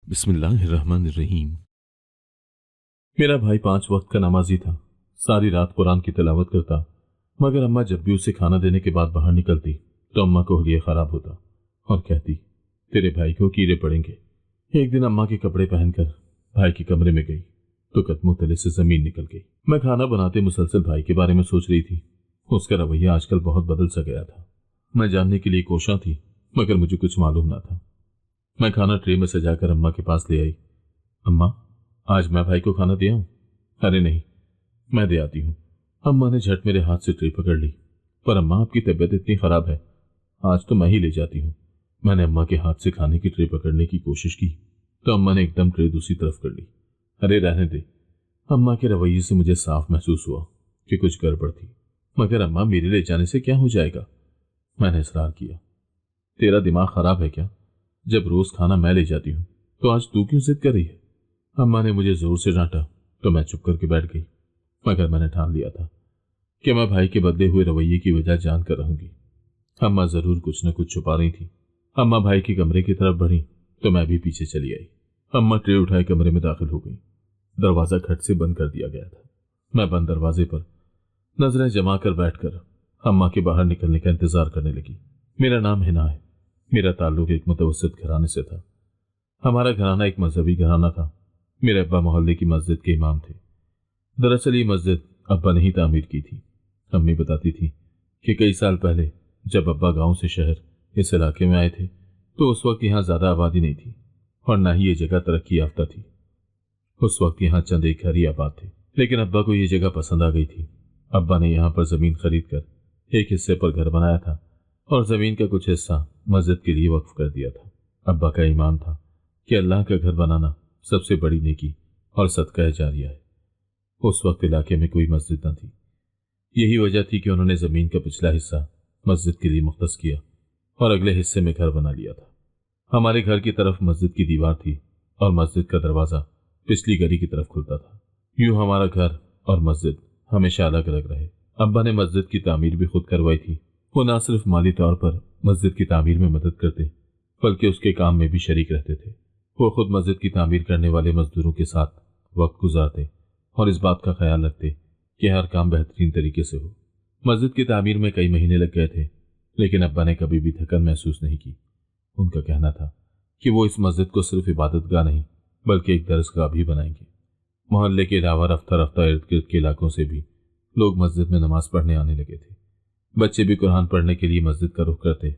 बिस्मिल्लाहिर्रहमानिर्रहीम। मेरा भाई 5 वक्त का नमाजी था। सारी रात कुरान की तिलावत करता, मगर अम्मा जब भी उसे खाना देने के बाद बाहर निकलती तो अम्मा को हुलिया खराब होता और कहती, तेरे भाई को कीड़े पड़ेंगे। एक दिन अम्मा के कपड़े पहनकर भाई के कमरे में गई तो कदमों तले से जमीन निकल गई। मैं खाना बनाते मुसलसल भाई के बारे में सोच रही थी। उसका रवैया आजकल बहुत बदल सा गया था। मैं जानने के लिए कोशिश थी, मगर मुझे कुछ मालूम ना था। मैं खाना ट्रे में सजाकर अम्मा के पास ले आई। अम्मा, आज मैं भाई को खाना दे आऊं? अरे नहीं, मैं दे आती हूँ। अम्मा ने झट मेरे हाथ से ट्रे पकड़ ली। पर अम्मा, आपकी तबीयत इतनी खराब है, आज तो मैं ही ले जाती हूँ। मैंने अम्मा के हाथ से खाने की ट्रे पकड़ने की कोशिश की तो अम्मा ने एकदम ट्रे दूसरी तरफ कर ली। अरे रहने दे। अम्मा के रवैये से मुझे साफ महसूस हुआ कि कुछ गड़बड़ थी। मगर अम्मा, मेरे ले जाने से क्या हो जाएगा? मैंने इसरार किया। तेरा दिमाग खराब है क्या? जब रोज खाना मैं ले जाती हूँ तो आज तू क्यों जिद कर रही है? अम्मा ने मुझे जोर से डांटा तो मैं चुप करके बैठ गई। मगर मैंने ठान लिया था कि मैं भाई के बदले हुए रवैये की वजह जान कर रहूंगी। अम्मा जरूर कुछ न कुछ छुपा रही थी। अम्मा भाई के कमरे की तरफ बढ़ी तो मैं भी पीछे चली आई। अम्मा ट्रे उठाए कमरे में दाखिल हो गई। दरवाजा खट से बंद कर दिया गया था। मैं बंद दरवाजे पर नजरें जमा कर बैठकर अम्मा के बाहर निकलने का इंतजार करने लगी। मेरा नाम हिना है। मेरा ताल्लुक एक मुतवस्सित घराने से था। हमारा घराना एक मजहबी घराना था। मेरे अब्बा मोहल्ले की मस्जिद के इमाम थे। दरअसल ये मस्जिद अब्बा ने ही तामीर की थी। अम्मी बताती थी कि कई साल पहले जब अब्बा गांव से शहर इस इलाके में आए थे तो उस वक्त यहाँ ज्यादा आबादी नहीं थी और ना ही ये जगह तरक्की याफ्ता थी। उस वक्त यहाँ चंद एक घर ही आबाद थे, लेकिन अब्बा को ये जगह पसंद आ गई थी। अब्बा ने यहाँ पर जमीन खरीद कर एक हिस्से पर घर बनाया था और जमीन का कुछ हिस्सा मस्जिद के लिए वक्फ कर दिया था। अब्बा का ईमान था कि अल्लाह का घर बनाना सबसे बड़ी नेकी और सदका जारिया है। उस वक्त इलाके में कोई मस्जिद न थी। यही वजह थी कि उन्होंने जमीन का पिछला हिस्सा मस्जिद के लिए मुख्तस किया और अगले हिस्से में घर बना लिया था। हमारे घर की तरफ मस्जिद की दीवार थी और मस्जिद का दरवाजा पिछली गली की तरफ खुलता था। यूं हमारा घर और मस्जिद हमेशा अलग अलग रहे। अब्बा ने मस्जिद की तामीर भी खुद करवाई थी। वो न सिर्फ माली तौर पर मस्जिद की तामीर में मदद करते, बल्कि उसके काम में भी शरीक रहते थे। वो खुद मस्जिद की तामीर करने वाले मजदूरों के साथ वक्त गुजारते और इस बात का ख्याल रखते कि हर काम बेहतरीन तरीके से हो। मस्जिद की तामीर में कई महीने लग गए थे, लेकिन अब्बा ने कभी भी थकन महसूस नहीं की। उनका कहना था कि वो इस मस्जिद को सिर्फ इबादतगाह नहीं बल्कि एक दरसगाह भी बनाएंगे। मोहल्ले के अलावा रफ्ता रफ्ता इर्द गिर्द के इलाकों से भी लोग मस्जिद में नमाज पढ़ने आने लगे थे। बच्चे भी कुरान पढ़ने के लिए मस्जिद का रुख करते।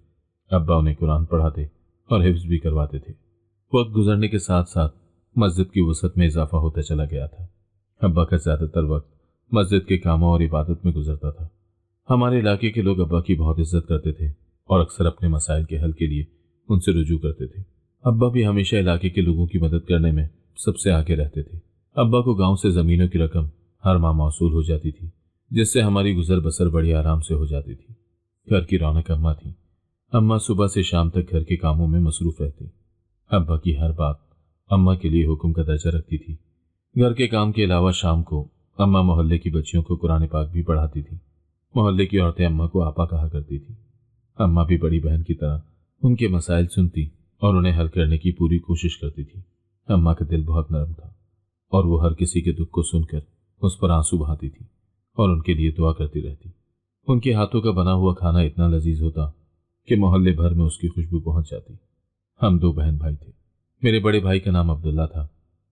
अब्बा उन्हें कुरान पढ़ाते और हिफ्ज भी करवाते थे। वक्त गुजरने के साथ साथ मस्जिद की वसअत में इजाफा होता चला गया था। अब्बा का ज्यादातर वक्त मस्जिद के कामों और इबादत में गुजरता था। हमारे इलाके के लोग अब्बा की बहुत इज्जत करते थे और अक्सर अपने मसाइल के हल के लिए उनसे रुजू करते थे। अब्बा भी हमेशा इलाके के लोगों की मदद करने में सबसे आगे रहते थे। अब्बा को गांव से जमीनों की रकम हर माह मौसूल हो जाती थी, जिससे हमारी गुजर बसर बड़ी आराम से हो जाती थी। घर की रौनक अम्मा थी। अम्मा सुबह से शाम तक घर के कामों में मसरूफ रहती। अब्बा की हर बात अम्मा के लिए हुक्म का दर्जा रखती थी। घर के काम के अलावा शाम को अम्मा मोहल्ले की बच्चियों को कुरान पाक भी पढ़ाती थी। मोहल्ले की औरतें अम्मा को आपा कहा करती थी। अम्मा भी बड़ी बहन की तरह उनके मसाइल सुनती और उन्हें हल करने की पूरी कोशिश करती थी। अम्मा का दिल बहुत नरम था और वो हर किसी के दुख को सुनकर उस पर आंसू बहाती थी और उनके लिए दुआ करती रहती। उनके हाथों का बना हुआ खाना इतना लजीज होता कि मोहल्ले भर में उसकी खुशबू पहुंच जाती। हम 2 बहन भाई थे। मेरे बड़े भाई का नाम अब्दुल्ला था।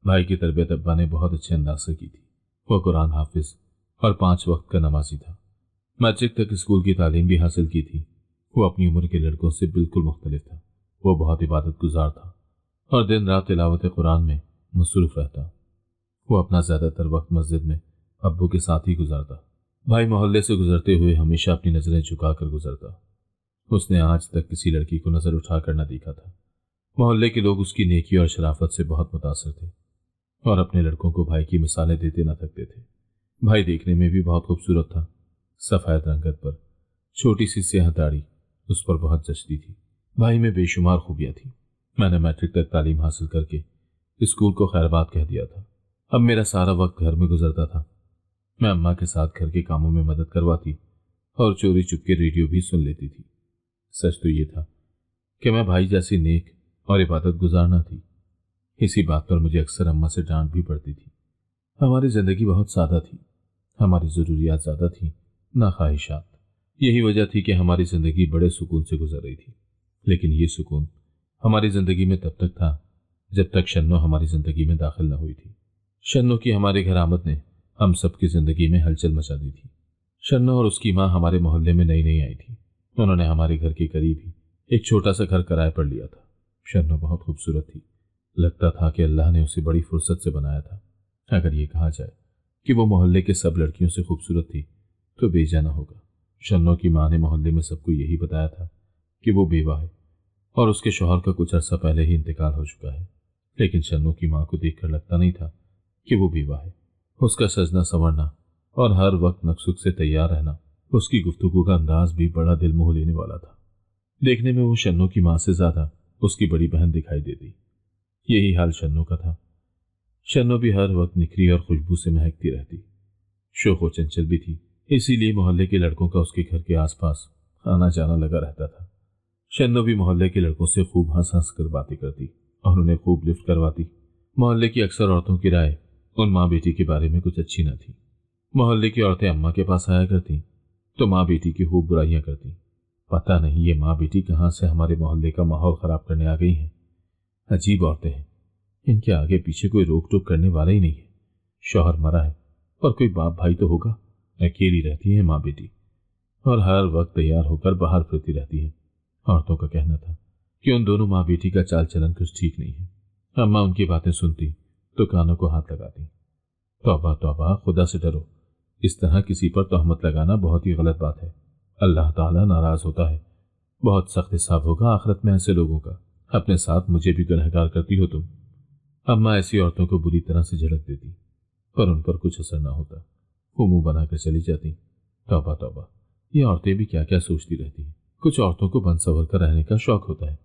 भाई की तरबियत अब्बा ने बहुत अच्छे अंदाज से की थी। वह कुरान हाफिज और 5 वक्त का नमाजी था। मैट्रिक तक स्कूल की तालीम भी हासिल की थी। वो अपनी उम्र के लड़कों से बिल्कुल मुख्तलिफ था। वो बहुत इबादत गुजार था और दिन रात तिलावत कुरान में मसरूफ रहता। वो अपना ज्यादातर वक्त मस्जिद में अब्बू के साथ ही गुजारता। भाई मोहल्ले से गुजरते हुए हमेशा अपनी नजरें झुकाकर गुजरता। उसने आज तक किसी लड़की को नजर उठाकर न देखा था। मोहल्ले के लोग उसकी नेकी और शराफत से बहुत मुतासर थे और अपने लड़कों को भाई की मिसालें देते न थकते थे। भाई देखने में भी बहुत खूबसूरत था। सफेद रंगत पर छोटी सी स्याह दाढ़ी उस पर बहुत जचती थी। भाई में बेशुमार खूबियां थी। मैंने मैट्रिक तक तालीम हासिल करके स्कूल को खैरबाद कह दिया था। अब मेरा सारा वक्त घर में गुजरता था। मैं अम्मा के साथ घर के कामों में मदद करवाती और चोरी चुपके रेडियो भी सुन लेती थी। सच तो ये था कि मैं भाई जैसी नेक और इबादत गुजार न थी। इसी बात पर मुझे अक्सर अम्मा से डांट भी पड़ती थी। हमारी जिंदगी बहुत सादा थी, हमारी जरूरियात ज्यादा थी ना ख्वाहिशात। यही वजह थी कि हमारी जिंदगी बड़े सुकून से गुजर रही थी। लेकिन ये सुकून हमारी जिंदगी में तब तक था जब तक शन्नो हमारी जिंदगी में दाखिल न हुई थी। शन्नो की हमारे घर आमद ने हम सबकी जिंदगी में हलचल मचा दी थी। शन्नो और उसकी माँ हमारे मोहल्ले में नई नई आई थी। उन्होंने हमारे घर के करीब ही एक छोटा सा घर किराए पर लिया था। शन्नो बहुत खूबसूरत थी। लगता था कि अल्लाह ने उसे बड़ी फुर्सत से बनाया था। अगर ये कहा जाए कि वो मोहल्ले के सब लड़कियों से खूबसूरत थी तो बेजाना होगा। शन्नो की माँ ने मोहल्ले में सबको यही बताया था कि वो बेवा है और उसके शौहर का कुछ अर्सा पहले ही इंतकाल हो चुका है। लेकिन शन्नो की माँ को देखकर लगता नहीं था कि वो बेवा है। उसका सजना संवरना और हर वक्त नकसुक से तैयार रहना, उसकी गुफ्तगू का अंदाज भी बड़ा दिल मोह लेने वाला था। देखने में वो शन्नो की माँ से ज्यादा उसकी बड़ी बहन दिखाई देती। यही हाल शन्नो का था। शन्नो भी हर वक्त निखरी और खुशबू से महकती रहती। शोखो चंचल भी थी, इसीलिए मोहल्ले के लड़कों का उसके घर के आसपास आना जाना लगा रहता था। शन्नो भी मोहल्ले के लड़कों से खूब हंस हंस कर बातें करती और उन्हें खूब लिफ्ट करवाती। मोहल्ले की अक्सर औरतों की राय उन माँ बेटी के बारे में कुछ अच्छी न थी। मोहल्ले की औरतें अम्मा के पास आया करती तो माँ बेटी की खूब बुराइयां करती। पता नहीं ये माँ बेटी कहाँ से हमारे मोहल्ले का माहौल खराब करने आ गई हैं। अजीब औरतें हैं, इनके आगे पीछे कोई रोक टोक करने वाला ही नहीं है। शौहर मरा है और कोई बाप भाई तो होगा। अकेली रहती है माँ बेटी और हर वक्त तैयार होकर बाहर फिरती रहती है। औरतों का कहना था कि उन दोनों माँ बेटी का चाल चलन कुछ ठीक नहीं है। अम्मा उनकी बातें सुनती तो कानों को हाथ लगाती। तौबा तौबा, खुदा से डरो। इस तरह किसी पर तहमत लगाना बहुत ही गलत बात है। अल्लाह ताला नाराज होता है। बहुत सख्त हिसाब होगा आखिरत में ऐसे लोगों का। अपने साथ मुझे भी गुनहगार करती हो तुम। अम्मा ऐसी औरतों को बुरी तरह से झड़क देती पर उन पर कुछ असर ना होता। वो मुंह बनाकर चली जाती। तौबा तौबा, ये औरतें भी क्या क्या सोचती रहती हैं। कुछ औरतों को बन संवर कर रहने का शौक होता है।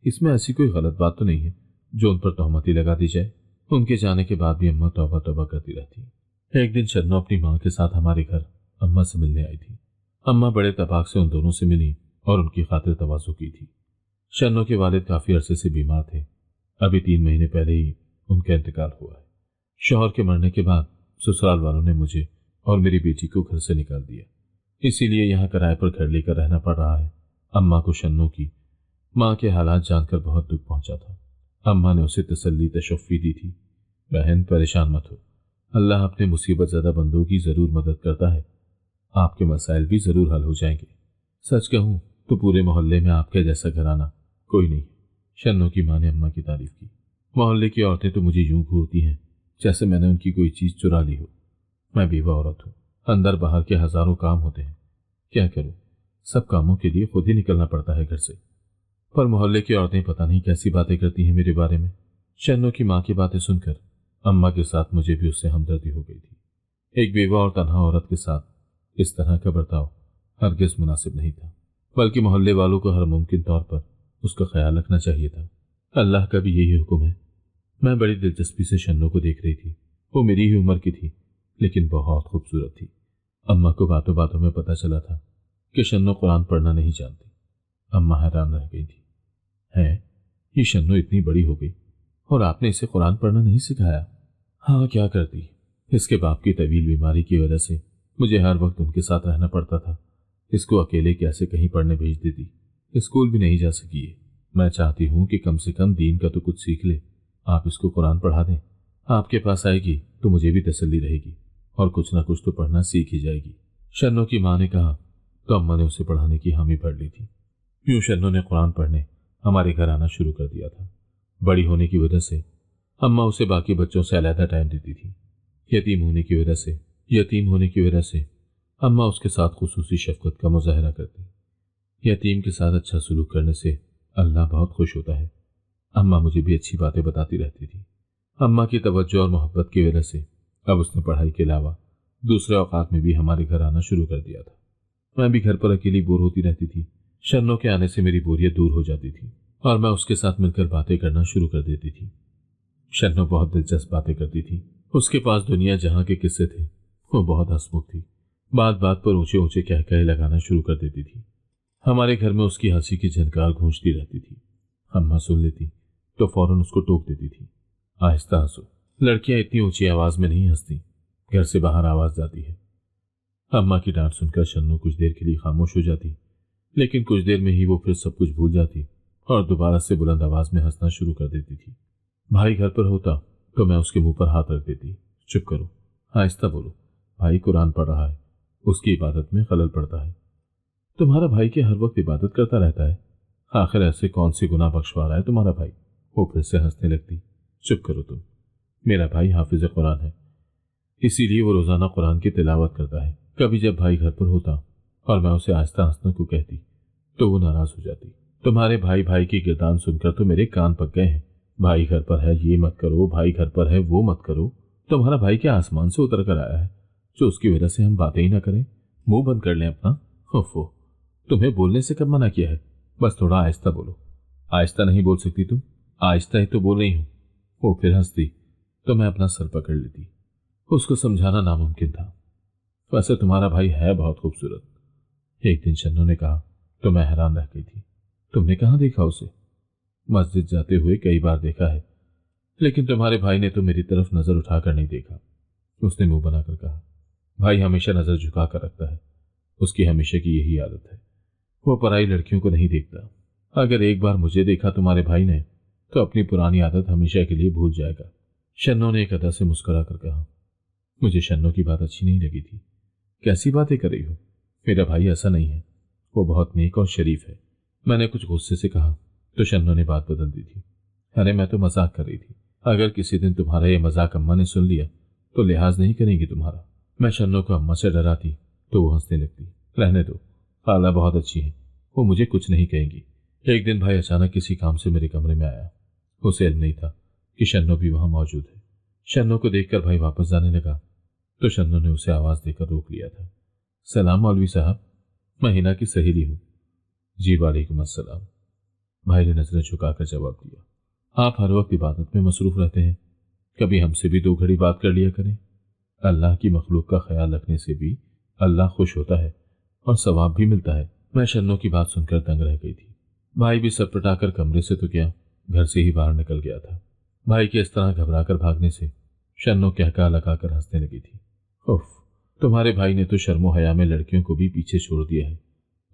इसमें ऐसी कोई गलत बात तो नहीं है जो उन पर तहमती लगा दी जाए। उनके जाने के बाद भी अम्मा तौबा तौबा करती रहती। एक दिन शन्नो अपनी माँ के साथ हमारे घर अम्मा से मिलने आई थी। अम्मा बड़े तबाक से उन दोनों से मिली और उनकी खातिर तवाज़ु की थी। शन्नो के वालिद काफी अरसे से बीमार थे। अभी 3 महीने पहले ही उनका इंतकाल हुआ है। शौहर के मरने के बाद ससुराल वालों ने मुझे और मेरी बेटी को घर से निकाल दिया, इसीलिए यहाँ किराए पर घर लेकर रहना पड़ रहा है। अम्मा को शन्नो की माँ के हालात जानकर बहुत दुख पहुंचा था। अम्मा ने उसे तसल्ली तशफ़ी दी थी, बहन परेशान मत हो, अल्लाह अपने मुसीबत ज़्यादा बंदों की ज़रूर मदद करता है। आपके मसाइल भी ज़रूर हल हो जाएंगे। सच कहूँ तो पूरे मोहल्ले में आपके जैसा घराना कोई नहीं। शन्नो की माँ ने अम्मा की तारीफ की। मोहल्ले की औरतें तो मुझे यूं घूरती हैं जैसे मैंने उनकी कोई चीज़ चुरा ली हो। मैं बेवा औरत हूँ, अंदर बाहर के हजारों काम होते हैं। क्या करूँ, सब कामों के लिए खुद ही निकलना पड़ता है घर से। पर मोहल्ले की औरतें पता नहीं कैसी बातें करती हैं मेरे बारे में। शन्नो की माँ की बातें सुनकर अम्मा के साथ मुझे भी उससे हमदर्दी हो गई थी। एक बेवा और तन्हा औरत के साथ इस तरह का बर्ताव हरगिज मुनासिब नहीं था, बल्कि मोहल्ले वालों को हर मुमकिन तौर पर उसका ख्याल रखना चाहिए था। अल्लाह का भी यही हुक्म है। मैं बड़ी दिलचस्पी से शन्नो को देख रही थी। वो मेरी ही उम्र की थी, लेकिन बहुत खूबसूरत थी। अम्मा को बातों बातों में पता चला था कि शन्नो कुरान पढ़ना नहीं जानती। अम्मा हैरान रह गई थी। है, ये शन्नो इतनी बड़ी हो गई और आपने इसे कुरान पढ़ना नहीं सिखाया? हाँ, क्या करती, इसके बाप की तवील बीमारी की वजह से मुझे हर वक्त उनके साथ रहना पड़ता था। इसको अकेले कैसे कहीं पढ़ने भेज देती। स्कूल भी नहीं जा सकी है। मैं चाहती हूँ कि कम से कम दीन का तो कुछ सीख ले। आप इसको कुरान पढ़ा दें। आपके पास आएगी तो मुझे भी तसल्ली रहेगी और कुछ ना कुछ तो पढ़ना सीख ही जाएगी। शन्नो की माँ ने कहा तो अम्मा ने उसे पढ़ाने की हामी भर ली थी। यूं शन्नो ने कुरान पढ़ने हमारे घर आना शुरू कर दिया था। बड़ी होने की वजह से अम्मा उसे बाकी बच्चों से अलहदा टाइम देती थी। यतीम होने की वजह से अम्मा उसके साथ खुसूसी शफकत का मुजाहरा करती। यतीम के साथ अच्छा सलूक करने से अल्लाह बहुत खुश होता है। अम्मा मुझे भी अच्छी बातें बताती रहती थी। अम्मा की तवज्जो और मोहब्बत की वजह से अब उसने पढ़ाई के अलावा दूसरे औकात में भी हमारे घर आना शुरू कर दिया था। मैं भी घर पर अकेली बोर होती रहती थी। शन्नो के आने से मेरी बोरियत दूर हो जाती थी और मैं उसके साथ मिलकर बातें करना शुरू कर देती थी। शन्नो बहुत दिलचस्प बातें करती थी। उसके पास दुनिया जहां के किस्से थे। वो बहुत हंसमुख थी। बात बात पर ऊंचे ऊंचे कह कहे लगाना शुरू कर देती थी। हमारे घर में उसकी हंसी की झनकार गूंजती रहती थी। अम्मा सुन लेती तो फौरन उसको टोक देती थी। आहिस्ता हंसो। लड़कियां इतनी ऊंची आवाज में नहीं हंसती, घर से बाहर आवाज जाती है। अम्मा की डांट सुनकर शन्नू कुछ देर के लिए खामोश हो जाती, लेकिन कुछ देर में ही वो फिर सब कुछ भूल जाती और दोबारा से बुलंद आवाज में हंसना शुरू कर देती थी। भाई घर पर होता तो मैं उसके मुंह पर हाथ रख देती। चुप करो, आहिस्ता बोलो, भाई कुरान पढ़ रहा है, उसकी इबादत में खलल पड़ता है। तुम्हारा भाई के हर वक्त इबादत करता रहता है, आखिर ऐसे कौन से गुनाह बख्शवा रहा है तुम्हारा भाई? वो फिर से हंसने लगती। चुप करो तुम, मेरा भाई हाफिज कुरान है, इसीलिए वो रोजाना कुरान की तिलावत करता है। कभी जब भाई घर पर होता और मैं उसे आहिस्ता हंसने को कहती तो वो नाराज हो जाती। तुम्हारे भाई भाई की गिरदान सुनकर तो मेरे कान पक गए हैं। भाई घर पर है ये मत करो, भाई घर पर है वो मत करो। तुम्हारा भाई क्या आसमान से उतर कर आया है जो उसकी वजह से हम बातें ही ना करें? मुंह बंद कर लें अपना। ओफो, तुम्हें बोलने से कब मना किया है? बस थोड़ा आहिस्ता बोलो। आहिस्ता नहीं बोल सकती तुम? आहिस्ता ही तो बोल रही हूं। वो फिर हंसती तो मैं अपना सर पकड़ लेती। उसको समझाना नामुमकिन था। वैसे तुम्हारा भाई है बहुत खूबसूरत, एक दिन शन्नू ने कहा तो मैं हैरान रह गई थी। तुमने कहाँ देखा उसे? मस्जिद जाते हुए कई बार देखा है, लेकिन तुम्हारे भाई ने तो मेरी तरफ नजर उठाकर नहीं देखा। उसने मुंह बनाकर कहा, भाई हमेशा नजर झुका कर रखता है, उसकी हमेशा की यही आदत है। वो पराई लड़कियों को नहीं देखता। अगर एक बार मुझे देखा तुम्हारे भाई ने तो अपनी पुरानी आदत हमेशा के लिए भूल जाएगा। शन्नू ने एक अदा से मुस्कुरा कर कहा। मुझे शन्नू की बात अच्छी नहीं लगी थी। कैसी बातें कर रही हो? मेरा भाई ऐसा नहीं है, वो बहुत नेक और शरीफ है। मैंने कुछ गुस्से से कहा तो शन्नू ने बात बदल दी थी। अरे मैं तो मजाक कर रही थी। अगर किसी दिन तुम्हारा ये मजाक अम्मा ने सुन लिया तो लिहाज नहीं करेंगी तुम्हारा। मैं शन्नू को अम्मा से डराती तो वो हंसने लगती। रहने दो, खाला बहुत अच्छी है, वो मुझे कुछ नहीं कहेंगी। एक दिन भाई अचानक किसी काम से मेरे कमरे में आया। उसे इल्म नहीं था कि शन्नू भी वहां मौजूद है। शन्नू को देखकर भाई वापस जाने लगा तो शन्नू ने उसे आवाज देकर रोक लिया था। सलाम मौलवी साहब, मैं हिना की सहेली हूं। जी वालेकुम अस्सलाम। भाई ने नजरें झुकाकर जवाब दिया। आप हर वक्त इबादत में मसरूफ रहते हैं, कभी हमसे भी 2 घड़ी बात कर लिया करें। अल्लाह की मखलूक का ख्याल रखने से भी अल्लाह खुश होता है और सवाब भी मिलता है। मैं शन्नू की बात सुनकर दंग रह गई थी। भाई भी सटपटाकर कमरे से तो क्या, घर से ही बाहर निकल गया था। भाई के इस तरह घबराकर भागने से शन्नू कहका लगाकर हंसने लगी थी। उफ, तुम्हारे भाई ने तो शर्मो हया में लड़कियों को भी पीछे छोड़ दिया है,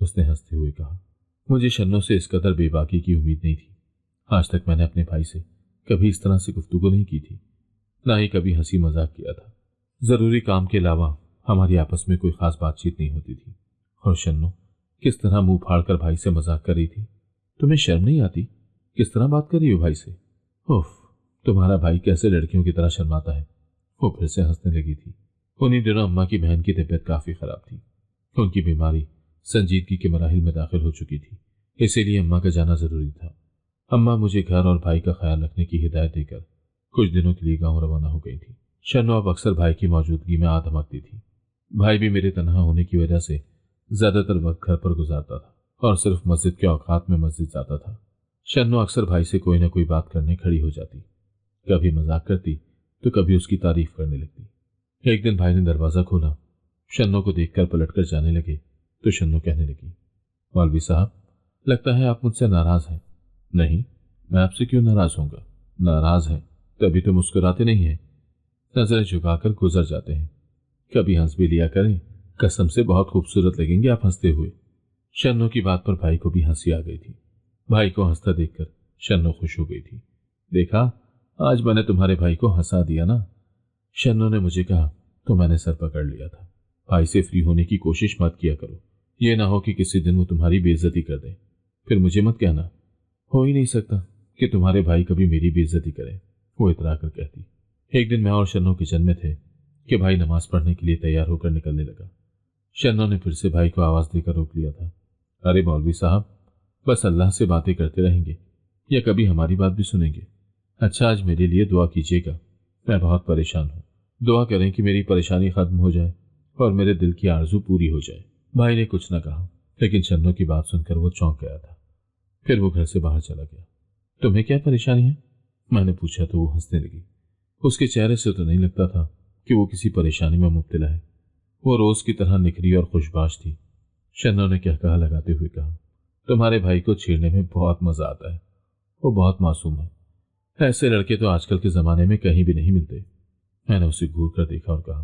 उसने हंसते हुए कहा। मुझे शन्नू से इस कदर बेबाकी की उम्मीद नहीं थी। आज तक मैंने अपने भाई से कभी इस तरह से गुफ्तगू नहीं की थी, ना ही कभी हंसी मजाक किया था। जरूरी काम के अलावा हमारी आपस में कोई खास बातचीत नहीं होती थी। और शन्नू किस तरह मुंह फाड़कर भाई से मजाक कर रही थी। तुम्हें शर्म नहीं आती? किस तरह बात कर रही हो भाई से? उफ, तुम्हारा भाई कैसे लड़कियों की तरह शर्माता है। वो फिर से हंसने लगी थी। उन्हीं दिनों अम्मा की बहन की तबीयत काफी खराब थी। उनकी बीमारी संजीदगी के मराहिल में दाखिल हो चुकी थी, इसीलिए अम्मा का जाना जरूरी था। अम्मा मुझे घर और भाई का ख्याल रखने की हिदायत देकर कुछ दिनों के लिए गांव रवाना हो गई थी। शन्नू अब अक्सर भाई की मौजूदगी में आ धमकती थी। भाई भी मेरे तनहा होने की वजह से ज्यादातर वक्त घर पर गुजारता था और सिर्फ मस्जिद के औकात में मस्जिद जाता था। शन्नू अक्सर भाई से कोई ना कोई बात करने खड़ी हो जाती, कभी मजाक करती तो कभी उसकी तारीफ करने लगती। एक दिन भाई ने दरवाजा खोला। शन्नू को देखकर पलटकर जाने लगे तो शन्नू कहने लगी, मौलवी साहब, लगता है आप मुझसे नाराज हैं। नहीं, मैं आपसे क्यों नाराज होऊंगा? नाराज हैं तभी तो मुस्कुराते नहीं हैं, नजरें झुकाकर गुजर जाते हैं। कभी हंस भी लिया करें, कसम से बहुत खूबसूरत लगेंगे आप हंसते हुए। शन्नू की बात पर भाई को भी हंसी आ गई थी। भाई को हंसता देखकर शन्नू खुश हो गई थी। देखा, आज मैंने तुम्हारे भाई को हंसा दिया ना। शन्नू ने मुझे कहा तो मैंने सर पकड़ लिया था। भाई से फ्री होने की कोशिश मत किया करो, ये ना हो कि किसी दिन वो तुम्हारी बेइज्जती कर दे, फिर मुझे मत कहना। हो ही नहीं सकता कि तुम्हारे भाई कभी मेरी बेइज्जती करे, वो इतरा कर कहती। एक दिन मैं और शन्नू किचन में थे कि भाई नमाज पढ़ने के लिए तैयार होकर निकलने लगा। शन्नू ने फिर से भाई को आवाज देकर रोक लिया था। अरे मौलवी साहब, बस अल्लाह से बातें करते रहेंगे या कभी हमारी बात भी सुनेंगे? अच्छा, आज मेरे लिए दुआ कीजिएगा, मैं बहुत परेशान हूँ। दुआ करें कि मेरी परेशानी खत्म हो जाए और मेरे दिल की आरजू पूरी हो जाए। भाई ने कुछ न कहा, लेकिन शन्नू की बात सुनकर वो चौंक गया था। फिर वो घर से बाहर चला गया। तुम्हें क्या परेशानी है? मैंने पूछा तो वो हंसने लगी। उसके चेहरे से तो नहीं लगता था कि वो किसी परेशानी में मुब्तला है। वो रोज की तरह निखरी और खुशबाश थी। शन्नू ने क्या कहा लगाते हुए कहा, तुम्हारे भाई को छेड़ने में बहुत मजा आता है, वो बहुत मासूम है। ऐसे लड़के तो आजकल के जमाने में कहीं भी नहीं मिलते। मैंने उसे घूर कर देखा और कहा,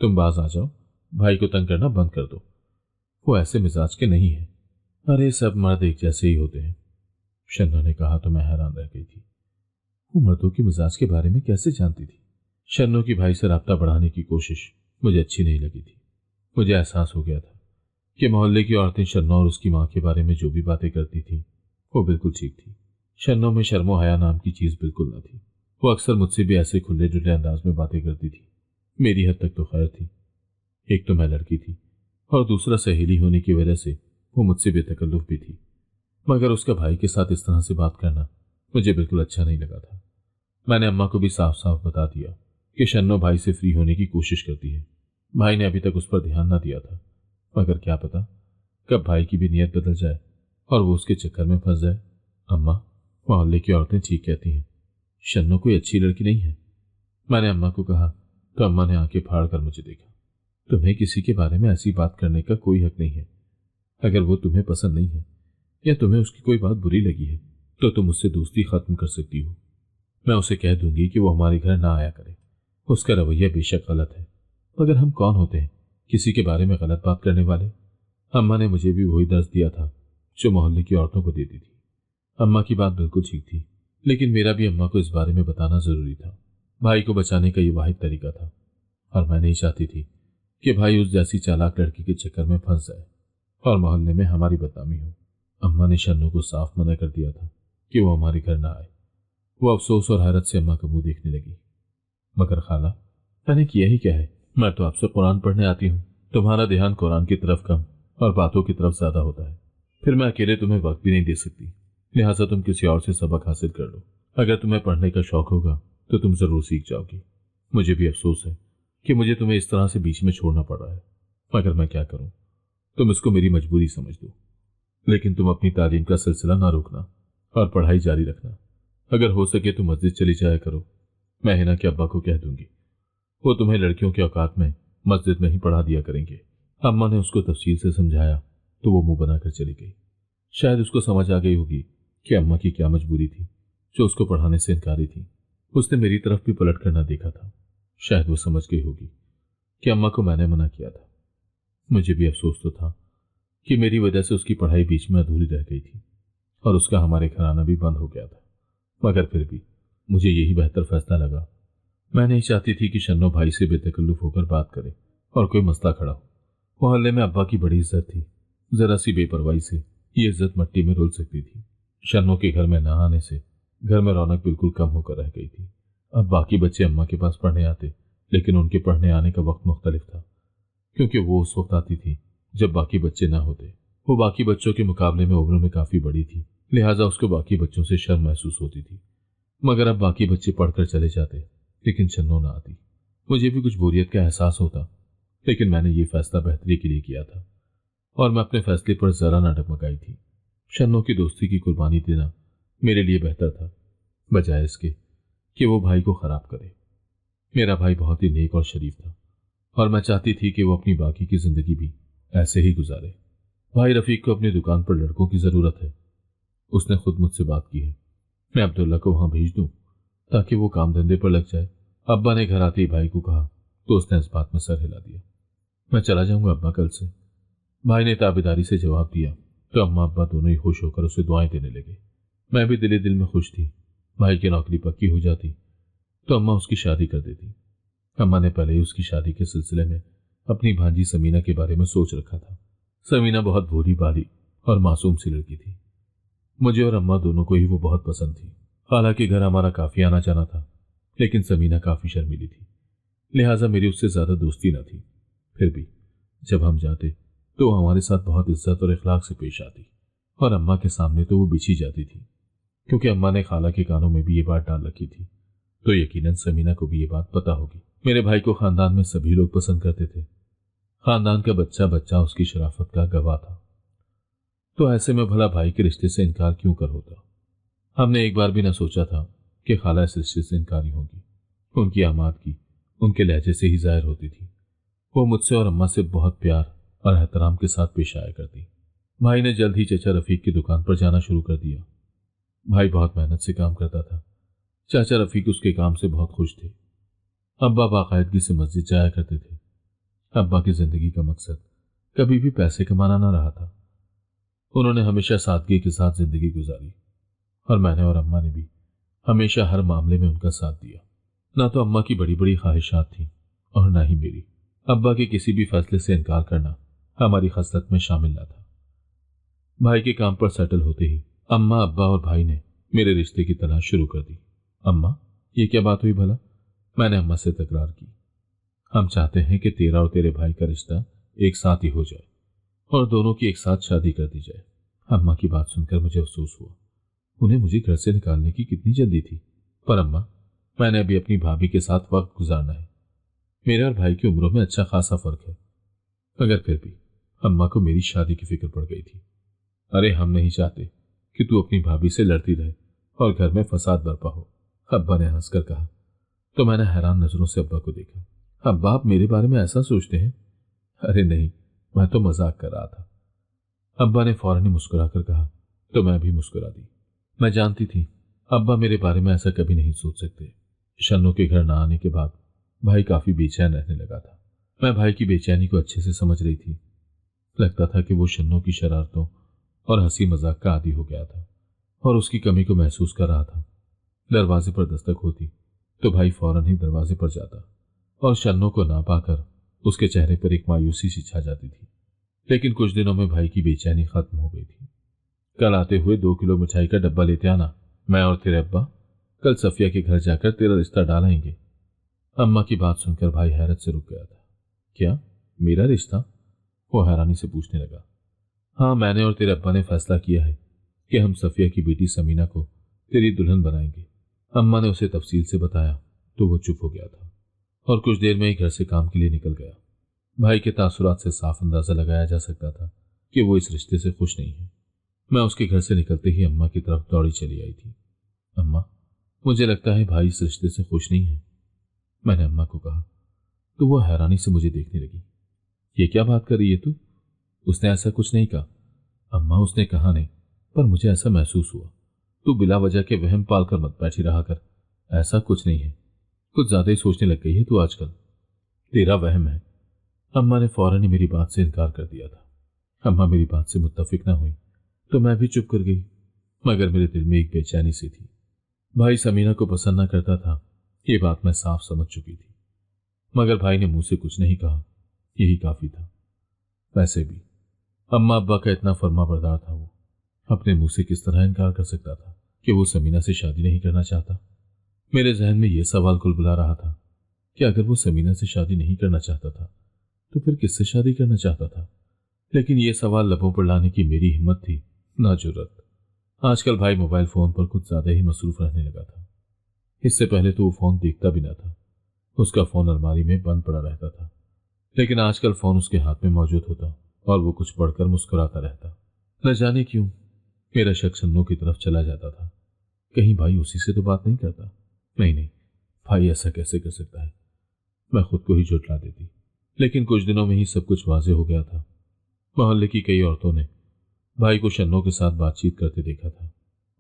तुम बाज आ जाओ, भाई को तंग करना बंद कर दो। वो ऐसे मिजाज के नहीं है। अरे सब मर्द एक जैसे ही होते हैं। शन्नो ने कहा तो मैं हैरान रह गई थी। वो मर्दों के मिजाज के बारे में कैसे जानती थी? शन्नो की भाई से राब्ता बढ़ाने की कोशिश मुझे अच्छी नहीं लगी थी। मुझे एहसास हो गया था कि मोहल्ले की औरतें शन्नो और उसकी माँ के बारे में जो भी बातें करती थी वो बिल्कुल ठीक थी। शन्नो में शर्मो हया नाम की चीज बिल्कुल न थी। वो अक्सर मुझसे भी ऐसे खुले डुले अंदाज में बातें करती थी। मेरी हद तक तो खैर थी। एक तो मैं लड़की थी और दूसरा सहेली होने की वजह से वो मुझसे बेतकल्लुफ भी थी। मगर उसका भाई के साथ इस तरह से बात करना मुझे बिल्कुल अच्छा नहीं लगा था। मैंने अम्मा को भी साफ साफ बता दिया कि शन्नो भाई से फ्री होने की कोशिश करती है। भाई ने अभी तक उस पर ध्यान न दिया था, मगर क्या पता कब भाई की भी नीयत बदल जाए और वो उसके चक्कर में फंस जाए। अम्मा, मोहल्ले की औरतें ठीक कहती हैं, शन्नो कोई अच्छी लड़की नहीं है। मैंने अम्मा को कहा तो अम्मा ने आंखें फाड़ कर मुझे देखा। तुम्हें किसी के बारे में ऐसी बात करने का कोई हक नहीं है। अगर वो तुम्हें पसंद नहीं है या तुम्हें उसकी कोई बात बुरी लगी है तो तुम उससे दोस्ती खत्म कर सकती हो। मैं उसे कह दूंगी कि वो हमारे घर ना आया करे। उसका रवैया बेशक गलत है, मगर हम कौन होते हैं किसी के बारे में गलत बात करने वाले। अम्मा ने मुझे भी वही दर्ज दिया था जो मोहल्ले की औरतों को देती थी। अम्मा की बात बिल्कुल ठीक थी, लेकिन मेरा भी अम्मा को इस बारे में बताना जरूरी था। भाई को बचाने का ये वाहिद तरीका था और मैं नहीं चाहती थी कि भाई उस जैसी चालाक लड़की के चक्कर में फंस जाए और मोहल्ले में हमारी बदनामी हो। अम्मा ने शन्नो को साफ मना कर दिया था कि वो हमारे घर ना आए। वो अफसोस और हैरत से अम्मा का मुंह देखने लगी। मगर खाला, मैंने किया ही क्या है? मैं तो आपसे कुरान पढ़ने आती हूँ। तुम्हारा ध्यान कुरान की तरफ कम और बातों की तरफ ज्यादा होता है। फिर मैं अकेले तुम्हें वक्त भी नहीं दे सकती, लिहाजा तुम किसी और से सबक हासिल कर लो। अगर तुम्हें पढ़ने का शौक होगा तो तुम जरूर सीख जाओगी। मुझे भी अफसोस है कि मुझे तुम्हें इस तरह से बीच में छोड़ना पड़ रहा है, मगर मैं क्या करूं। तुम इसको मेरी मजबूरी समझ दो, लेकिन तुम अपनी तालीम का सिलसिला ना रोकना और पढ़ाई जारी रखना। अगर हो सके तो मस्जिद चली जाया करो। मैं हिना के अब्बा को कह दूंगी, वो तुम्हें लड़कियों के औकात में मस्जिद में ही पढ़ा दिया करेंगे। अम्मा ने उसको तफसील से समझाया तो वो मुंह बनाकर चली गई। शायद उसको समझ आ गई होगी कि अम्मा की क्या मजबूरी थी जो उसको पढ़ाने से इनकारी थी। उसने मेरी तरफ भी पलट कर ना देखा था। शायद वो समझ गई होगी कि अम्मा को मैंने मना किया था। मुझे भी अफसोस तो था कि मेरी वजह से उसकी पढ़ाई बीच में अधूरी रह गई थी और उसका हमारे घर आना भी बंद हो गया था। मगर फिर भी मुझे यही बेहतर फैसला लगा। मैं नहीं चाहती थी कि शन्नो भाई से बेतकल्लुफ होकर बात करे और कोई मसला खड़ा हो। मोहल्ले में अब्बा की बड़ी इज्जत थी। जरा सी बेपरवाही से ये इज्जत मट्टी में रुल सकती थी। शन्नो के घर में न आने से घर में रौनक बिल्कुल कम होकर रह गई थी। अब बाकी बच्चे अम्मा के पास पढ़ने आते, लेकिन उनके पढ़ने आने का वक्त मुख्तलिफ था, क्योंकि वो उस वक्त आती थी जब बाकी बच्चे ना होते। वो बाकी बच्चों के मुकाबले में उम्र में काफी बड़ी थी, लिहाजा उसको बाकी बच्चों से शर्म महसूस होती थी। मगर अब बाकी बच्चे पढ़कर चले जाते, लेकिन शन्नो ना आती। मुझे भी कुछ बोरियत का एहसास होता, लेकिन मैंने ये फैसला बेहतरी के लिए किया था और मैं अपने फैसले पर जरा ना डगमगाई थी। शन्नो की दोस्ती की कुर्बानी देना मेरे लिए बेहतर था, बजाय इसके कि वो भाई को खराब करे। मेरा भाई बहुत ही नेक और शरीफ था और मैं चाहती थी कि वो अपनी बाकी की जिंदगी भी ऐसे ही गुजारे। भाई रफीक को अपनी दुकान पर लड़कों की जरूरत है। उसने खुद मुझसे बात की है। मैं अब्दुल्ला को वहां भेज दूं ताकि वो काम धंधे पर लग जाए। अब्बा ने घर आते ही भाई को कहा तो उसने इस बात में सर हिला दिया। मैं चला जाऊंगा अब्बा कल से। भाई ने ताबेदारी से जवाब दिया तो अम्मा अब्बा दोनों ही खुश होकर उसे दुआएं देने लगे। मैं भी दिली दिल में खुश थी। भाई की नौकरी पक्की हो जाती तो अम्मा उसकी शादी कर देती। अम्मा ने पहले ही उसकी शादी के सिलसिले में अपनी भांजी समीना के बारे में सोच रखा था। समीना बहुत भोली भाली और मासूम सी लड़की थी। मुझे और अम्मा दोनों को ही वो बहुत पसंद थी। हालांकि घर हमारा काफी आना जाना था, लेकिन समीना काफी शर्मीली थी, लिहाजा मेरी उससे ज्यादा दोस्ती न थी। फिर भी जब हम जाते तो वो हमारे साथ बहुत इज्जत और इखलाक से पेश आती और अम्मा के सामने तो वो बिछी जाती थी। क्योंकि अम्मा ने खाला के कानों में भी ये बात डाल रखी थी तो यकीनन समीना को भी ये बात पता होगी। मेरे भाई को खानदान में सभी लोग पसंद करते थे। खानदान का बच्चा बच्चा उसकी शराफत का गवाह था। तो ऐसे में भला भाई के रिश्ते से इनकार क्यों कर होता? हमने एक बार भी न सोचा था कि खाला इस रिश्ते से इनकारी होगी। उनकी आमादगी उनके लहजे से ही जाहिर होती थी। वो मुझसे और अम्मा से बहुत प्यार और एहतराम के साथ पेश आया करती। भाई ने जल्द ही चचा रफीक की दुकान पर जाना शुरू कर दिया। भाई बहुत मेहनत से काम करता था। चाचा रफीक उसके काम से बहुत खुश थे। अब्बा बाकायदगी से मस्जिद जाया करते थे। अब्बा की जिंदगी का मकसद कभी भी पैसे कमाना ना रहा था। उन्होंने हमेशा सादगी के साथ जिंदगी गुजारी और मैंने और अम्मा ने भी हमेशा हर मामले में उनका साथ दिया। ना तो अम्मा की बड़ी बड़ी ख्वाहिशात थीं और ना ही मेरी। अब्बा के किसी भी फैसले से इनकार करना हमारी खसलत में शामिल ना था। भाई के काम पर सेटल होते ही अम्मा, अब्बा और भाई ने मेरे रिश्ते की तलाश शुरू कर दी। अम्मा, ये क्या बात हुई भला? मैंने अम्मा से तकरार की। हम चाहते हैं कि तेरा और तेरे भाई का रिश्ता एक साथ ही हो जाए और दोनों की एक साथ शादी कर दी जाए। अम्मा की बात सुनकर मुझे अफसोस हुआ। उन्हें मुझे घर से निकालने की कितनी जल्दी थी। पर अम्मा, मैंने अभी अपनी भाभी के साथ वक्त गुजारना है। मेरे और भाई की उम्रों में अच्छा खासा फर्क है। मगर फिर भी अम्मा को मेरी शादी की फिक्र पड़ गई थी। अरे, हम नहीं चाहते कि तू अपनी भाभी से लड़ती रहे और घर में फसाद बरपा हो, अब्बा ने हंसकर कहा। तो मैंने हैरान नजरों से अब्बा को देखा। अब्बा, आप मेरे बारे में ऐसा सोचते हैं? अरे नहीं, मैं तो मजाक कर रहा था। अब्बा ने फौरन ही मुस्कुराकर कहा। तो मैं भी मुस्कुरा दी। मैं जानती थी अब्बा मेरे बारे में ऐसा कभी नहीं सोच सकते। शन्नू के घर न आने के बाद भाई काफी बेचैन रहने लगा था। मैं भाई की बेचैनी को अच्छे से समझ रही थी। लगता था कि वो शन्नू की शरारतों और हंसी मजाक का आदी हो गया था और उसकी कमी को महसूस कर रहा था। दरवाजे पर दस्तक होती तो भाई फौरन ही दरवाजे पर जाता और शन्नू को ना पाकर उसके चेहरे पर एक मायूसी सी छा जाती थी। लेकिन कुछ दिनों में भाई की बेचैनी खत्म हो गई थी। कल आते हुए 2 किलो मिठाई का डब्बा लेते आना। मैं और तेरे अब्बा कल सफिया के घर जाकर तेरा रिश्ता डालेंगे। अम्मा की बात सुनकर भाई हैरत से रुक गया था। क्या, मेरा रिश्ता? वो हैरानी से पूछने लगा। हाँ, मैंने और तेरे अब्बा ने फैसला किया है कि हम सफिया की बेटी समीना को तेरी दुल्हन बनाएंगे। अम्मा ने उसे तफसील से बताया तो वो चुप हो गया था और कुछ देर में ही घर से काम के लिए निकल गया। भाई के तासुरात से साफ अंदाजा लगाया जा सकता था कि वो इस रिश्ते से खुश नहीं है। मैं उसके घर से निकलते ही अम्मा की तरफ दौड़ी चली आई थी। अम्मा, मुझे लगता है भाई इस रिश्ते से खुश नहीं है, मैंने अम्मा को कहा। तो वो हैरानी से मुझे देखने लगी। ये क्या बात कर रही है तू? उसने ऐसा कुछ नहीं कहा। अम्मा, उसने कहा नहीं, पर मुझे ऐसा महसूस हुआ। तू बिला वजह के वहम पाल कर मत बैठी रहा कर। ऐसा कुछ नहीं है, कुछ ज्यादा ही सोचने लग गई है तू आजकल। तेरा वहम है। अम्मा ने फौरन ही मेरी बात से इनकार कर दिया था। अम्मा मेरी बात से मुत्तफिक ना हुई तो मैं भी चुप कर गई। मगर मेरे दिल में एक बेचैनी सी थी। भाई समीना को पसंद ना करता था, ये बात मैं साफ समझ चुकी थी। मगर भाई ने मुंह से कुछ नहीं कहा, यही काफी था। वैसे भी अम्मा अब्बा का इतना फर्माबरदार था, वो अपने मुंह से किस तरह इनकार कर सकता था कि वो समीना से शादी नहीं करना चाहता। मेरे जहन में यह सवाल कुलबुला रहा था कि अगर वो समीना से शादी नहीं करना चाहता था तो फिर किससे शादी करना चाहता था। लेकिन यह सवाल लबों पर लाने की मेरी हिम्मत थी ना जुर्रत। आजकल भाई मोबाइल फोन पर कुछ ज्यादा ही मसरूफ रहने लगा था। इससे पहले तो वो फोन देखता भी ना था। उसका फोन अलमारी में बंद पड़ा रहता था। लेकिन आजकल फोन उसके हाथ में मौजूद होता और वो कुछ पढ़कर मुस्कुराता रहता। न जाने क्यों मेरा शक सन्नू की तरफ चला जाता था। कहीं भाई उसी से तो बात नहीं करता। नहीं नहीं, भाई ऐसा कैसे कर सकता है। मैं खुद को ही झुठला देती। लेकिन कुछ दिनों में ही सब कुछ वाजे हो गया था। मोहल्ले की कई औरतों ने भाई को शन्नू के साथ बातचीत करते देखा था।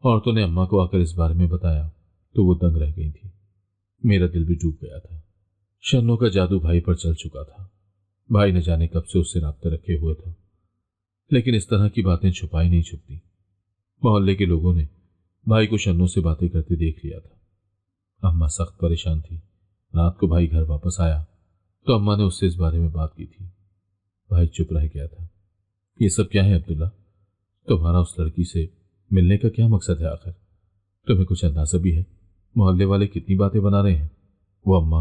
औरतों ने अम्मा को आकर इस बारे में बताया तो वो दंग रह गई थी। मेरा दिल भी डूब गया था। शन्नू का जादू भाई पर चल चुका था। भाई न जाने कब से उससे राब्ता रखे हुए था। लेकिन इस तरह की बातें छुपाई नहीं छुपती। मोहल्ले के लोगों ने भाई को शन्नू से बातें करते देख लिया था। अम्मा सख्त परेशान थी। रात को भाई घर वापस आया तो अम्मा ने उससे इस बारे में बात की थी। भाई चुप रह गया था। ये सब क्या है अब्दुल्ला? तुम्हारा उस लड़की से मिलने का क्या मकसद है आखिर? तुम्हें कुछ अंदाजा भी है मोहल्ले वाले कितनी बातें बना रहे हैं? वो अम्मा,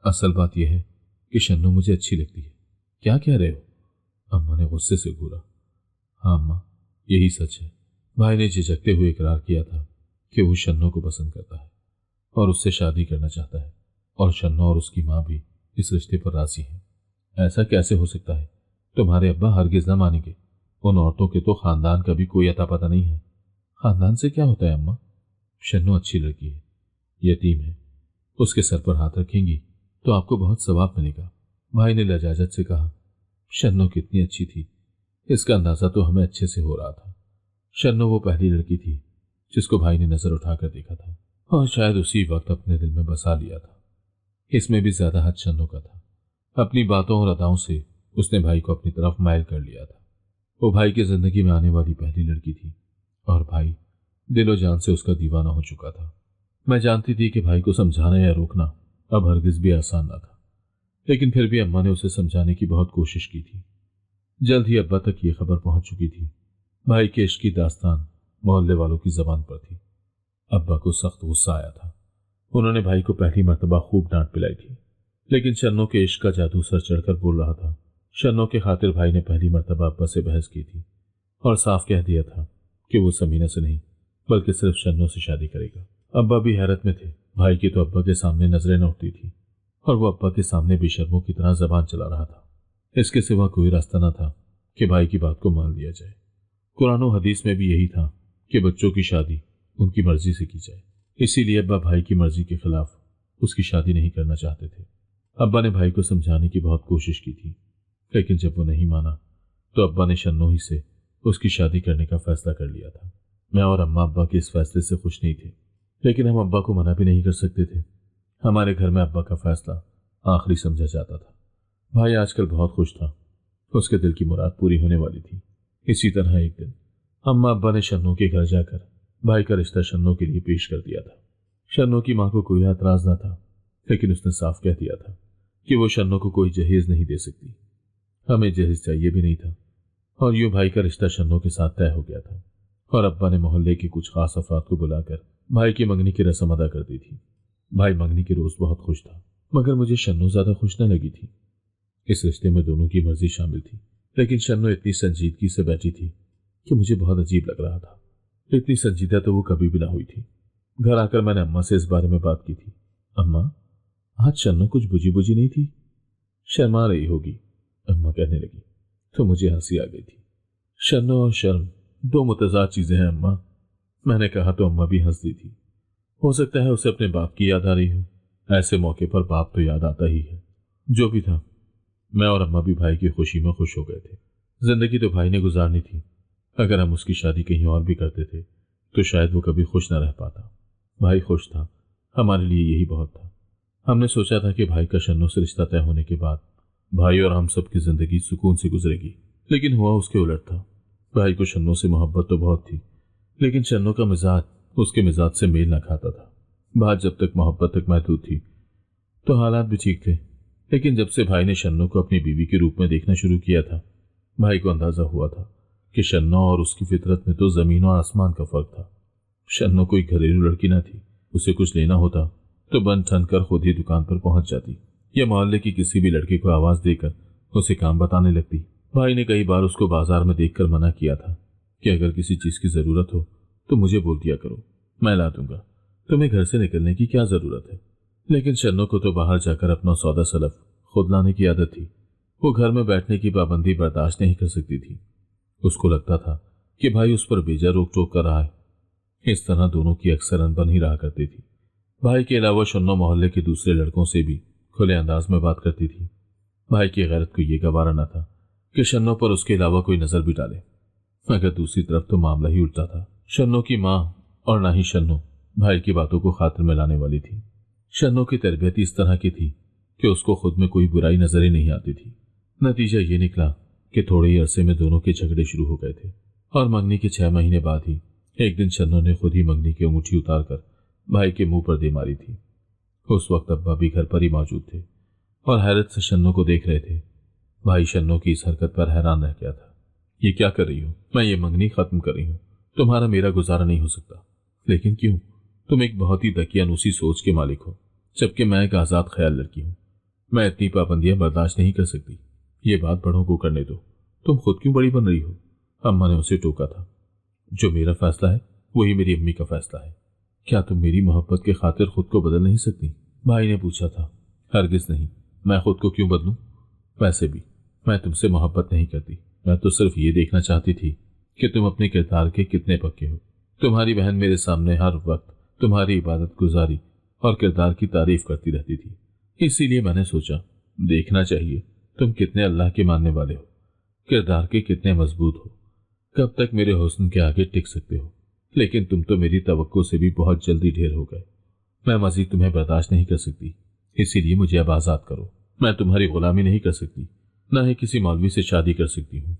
असल बात यह है कि शन्नू मुझे अच्छी लगती है। क्या कह रहे हो? अम्मा ने गुस्से से घूरा। हाँ अम्मा, यही सच है। भाई ने झिझकते हुए इकरार किया था कि वो शन्नू को पसंद करता है और उससे शादी करना चाहता है और शन्नू और उसकी माँ भी इस रिश्ते पर राजी है। ऐसा कैसे हो सकता है? तुम्हारे अब्बा हरगिज न मानेंगे। उन औरतों के तो खानदान का भी कोई अता पता नहीं है। खानदान से क्या होता है अम्मा? शन्नू अच्छी लड़की है, यतीम है। उसके सर पर हाथ रखेंगी तो आपको बहुत सवाब मिलेगा। भाई ने लजाजत से कहा। शन्नू कितनी अच्छी थी इसका अंदाजा तो हमें अच्छे से हो रहा था। शन्नू वो पहली लड़की थी जिसको भाई ने नजर उठाकर देखा था और शायद उसी वक्त अपने दिल में बसा लिया था। इसमें भी ज्यादा हद शन्नो का था। अपनी बातों और अदाओं से उसने भाई को अपनी तरफ मायल कर लिया था। वो भाई की जिंदगी में आने वाली पहली लड़की थी और भाई दिलो जान से उसका दीवाना हो चुका था। मैं जानती थी कि भाई को समझाना या रोकना अब हरगिज भी आसान ना था, लेकिन फिर भी अम्मा ने उसे समझाने की बहुत कोशिश की थी। जल्द ही अब्बा तक ये खबर पहुंच चुकी थी। भाई के इश्क की दास्तान मोहल्ले वालों की जबान पर थी। अब्बा को सख्त गुस्सा आया था। उन्होंने भाई को पहली मर्तबा खूब डांट पिलाई थी, लेकिन शन्नो के इश्क का जादू सर चढ़कर बोल रहा था। शन्नो के खातिर भाई ने पहली मर्तबा अब्बा से बहस की थी और साफ कह दिया था कि वो समीना से नहीं बल्कि सिर्फ शन्नो से शादी करेगा। अब्बा भी हैरत में थे। भाई की तो अब्बा के सामने नजरें न उठती थी और वो अब्बा के सामने बेशर्मों की तरह जबान चला रहा था। इसके सिवा कोई रास्ता न था कि भाई की बात को मान लिया जाए। कुरान और हदीस में भी यही था कि बच्चों की शादी उनकी मर्जी से की जाए। इसीलिए अब्बा भाई की मर्जी के खिलाफ उसकी शादी नहीं करना चाहते थे। अब्बा ने भाई को समझाने की बहुत कोशिश की थी, लेकिन जब वो नहीं माना तो अब्बा ने शन्नो ही से उसकी शादी करने का फैसला कर लिया था। मैं और अम्मा अब्बा के इस फैसले से खुश नहीं थे, लेकिन हम अब्बा को मना भी नहीं कर सकते थे। हमारे घर में अब्बा का फैसला आखिरी समझा जाता था। भाई आजकल बहुत खुश था। उसके दिल की मुराद पूरी होने वाली थी। इसी तरह एक दिन अम्मा अब्बा ने शन्नो के घर जाकर भाई का रिश्ता शन्नो के लिए पेश कर दिया था। शन्नो की मां को कोई एतराज न था, लेकिन उसने साफ कह दिया था कि वो शन्नो को कोई जहेज नहीं दे सकती। हमें जहेज चाहिए भी नहीं था और यूं भाई का रिश्ता शन्नो के साथ तय हो गया था। और अब्बा ने मोहल्ले के कुछ खास अफराद को बुलाकर भाई की मंगनी की रस्म अदा कर दी थी। भाई मंगनी के रोज बहुत खुश था, मगर मुझे शन्नो ज्यादा खुश न लगी थी। इस रिश्ते में दोनों की मर्जी शामिल थी, लेकिन शन्नो इतनी संजीदगी से बैठी थी कि मुझे बहुत अजीब लग रहा था। इतनी संजीदा तो वो कभी भी ना हुई थी। घर आकर मैंने अम्मा से इस बारे में बात की थी। अम्मा, आज शन्नो कुछ बुझी बुझी नहीं थी? शर्मा रही होगी, अम्मा कहने लगी। तो मुझे हंसी आ गई थी। शन्नो और शर्म दो मुतजाद चीजें हैं अम्मा। मैंने कहा तो अम्मा भी हंस दी थी। हो सकता है उसे अपने बाप की याद आ रही हो। ऐसे मौके पर बाप तो याद आता ही है। जो भी था, मैं और अम्मा भी भाई की खुशी में खुश हो गए थे। जिंदगी तो भाई ने गुजारनी थी। अगर हम उसकी शादी कहीं और भी करते थे तो शायद वो कभी खुश न रह पाता। भाई खुश था, हमारे लिए यही बहुत था। हमने सोचा था कि भाई का शन्नो से रिश्ता तय होने के बाद भाई और हम सब की जिंदगी सुकून से गुजरेगी, लेकिन हुआ उसके उलट था। भाई को शन्नो से मोहब्बत तो बहुत थी, लेकिन शन्नो का मिजाज उसके मिजाज से मेल न खाता था। बात जब तक मोहब्बत तक महदूद थी तो हालात भी ठीक थे, लेकिन जब से भाई ने शन्नो को अपनी बीवी के रूप में देखना शुरू किया था, भाई को अंदाजा हुआ था कि शन्नो और उसकी फितरत में तो जमीन और आसमान का फर्क था। शन्नो कोई घरेलू लड़की ना थी। उसे कुछ लेना होता तो बन ठन कर खुद ही दुकान पर पहुंच जाती या मोहल्ले की किसी भी लड़के को आवाज देकर उसे काम बताने लगती। भाई ने कई बार उसको बाजार में देखकर मना किया था कि अगर किसी चीज की जरूरत हो तो मुझे बोल दिया करो, मैं ला दूंगा। तुम्हें घर से निकलने की क्या जरूरत है? लेकिन शन्नो को तो बाहर जाकर अपना सौदा सलफ खुद लाने की आदत थी। वो घर में बैठने की पाबंदी बर्दाश्त नहीं कर सकती थी। उसको लगता था कि भाई उस पर बेजा रोक टोक कर रहा है। इस तरह दोनों की अक्सर अनबन ही रहा करती थी। भाई के अलावा शन्नो मोहल्ले के दूसरे लड़कों से भी खुले अंदाज में बात करती थी। भाई की गैरत को यह गवारा न था कि शन्नो पर उसके अलावा कोई नजर भी डाले, मगर दूसरी तरफ तो मामला ही उल्टा था। शन्नो की माँ और ना ही शन्नो भाई की बातों को खातिर में लाने वाली थी। शन्नो की तरबियत इस तरह की थी कि उसको खुद में कोई बुराई नजर ही नहीं आती थी। नतीजा ये निकला कि थोड़े ही अरसे में दोनों के झगड़े शुरू हो गए थे और मंगनी के 6 महीने बाद ही एक दिन शन्नो ने खुद ही मंगनी की अंगूठी उतारकर भाई के मुंह पर दे मारी थी। उस वक्त अब्बा भी घर पर ही मौजूद थे और हैरत से शन्नो को देख रहे थे। भाई शन्नो की इस हरकत पर हैरान रह गया था। ये क्या कर रही हो? मैं ये मंगनी खत्म कर रही हूँ। तुम्हारा मेरा गुजारा नहीं हो सकता। लेकिन क्यों? तुम एक बहुत ही दकियानूसी सोच के मालिक हो, जबकि मैं एक आजाद ख्याल लड़की हूँ। मैं इतनी पाबंदियां बर्दाश्त नहीं कर सकती। ये बात बड़ों को करने दो। तुम खुद क्यों बड़ी बन रही हो? अम्मा ने उसे टोका था। जो मेरा फैसला है वही मेरी अम्मी का फैसला है। क्या तुम मेरी मोहब्बत के खातिर खुद को बदल नहीं सकती? भाई ने पूछा था। हरगिज नहीं। मैं खुद को क्यों बदलूं? वैसे भी मैं तुमसे मोहब्बत नहीं करती। मैं तो सिर्फ ये देखना चाहती थी कि तुम अपने किरदार के कितने पक्के हो। तुम्हारी बहन मेरे सामने हर वक्त तुम्हारी इबादत गुजारी और किरदार की तारीफ करती रहती थी। इसीलिए मैंने सोचा देखना चाहिए तुम कितने अल्लाह के मानने वाले हो, किरदार के कितने मजबूत हो, कब तक मेरे हुस्न के आगे टिक सकते हो। लेकिन तुम तो मेरी तवक्को से भी बहुत जल्दी ढेर हो गए। मैं मजीद तुम्हें बर्दाश्त नहीं कर सकती, इसीलिए मुझे अब आज़ाद करो। मैं तुम्हारी गुलामी नहीं कर सकती, ना ही किसी मौलवी से शादी कर सकती हूँ।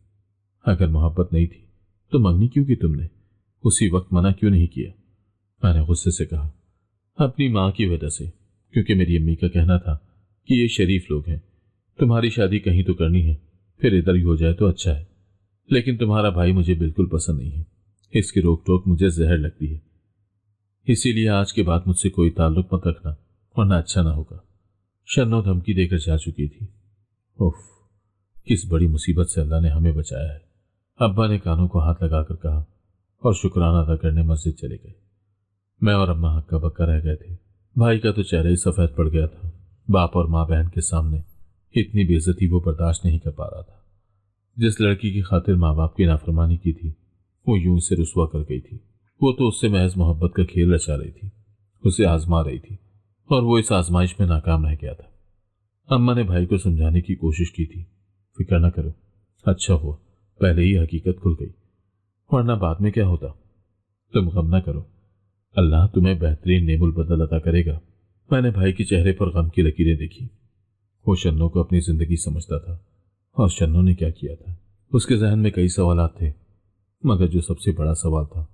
अगर मोहब्बत नहीं थी तो मंगनी क्यों की तुमने? उसी वक्त मना क्यों नहीं किया? मैंने गुस्से से कहा, अपनी माँ की वजह से, क्योंकि मेरी अम्मी का कहना था कि ये शरीफ लोग हैं, तुम्हारी शादी कहीं तो करनी है, फिर इधर ही हो जाए तो अच्छा है। लेकिन तुम्हारा भाई मुझे बिल्कुल पसंद नहीं है, इसकी रोक टोक मुझे जहर लगती है। इसीलिए आज के बाद मुझसे कोई ताल्लुक मत रखना, वरना अच्छा ना होगा। शन्नो धमकी देकर जा चुकी थी। उफ, किस बड़ी मुसीबत से अल्लाह ने हमें बचाया है। अब्बा ने कानों को हाथ लगाकर कहा और शुक्राना अदा करने मस्जिद चले गए। मैं और अम्मा हक्का बक्का रह गए थे। भाई का तो चेहरा ही सफेद पड़ गया था। बाप और माँ बहन के सामने इतनी बेइज्जती वो बर्दाश्त नहीं कर पा रहा था। जिस लड़की की खातिर माँ बाप की नाफरमानी की थी, वो यूं से रुसवा कर गई थी। वो तो उससे महज मोहब्बत का खेल रचा रही थी, उसे आजमा रही थी, और वो इस आजमाइश में नाकाम रह गया था। अम्मा ने भाई को समझाने की कोशिश की थी, फिक्र न करो, अच्छा हुआ पहले ही हकीकत खुल गई, वरना बाद में क्या होता। तुम गम न करो, अल्लाह तुम्हें बेहतरीन नेमुल बदल अता करेगा। मैंने भाई के चेहरे पर गम की लकीरें देखी। वो शन्नो को अपनी जिंदगी समझता था, और शन्नो ने क्या किया था। उसके जहन में कई सवालात थे, मगर जो सबसे बड़ा सवाल था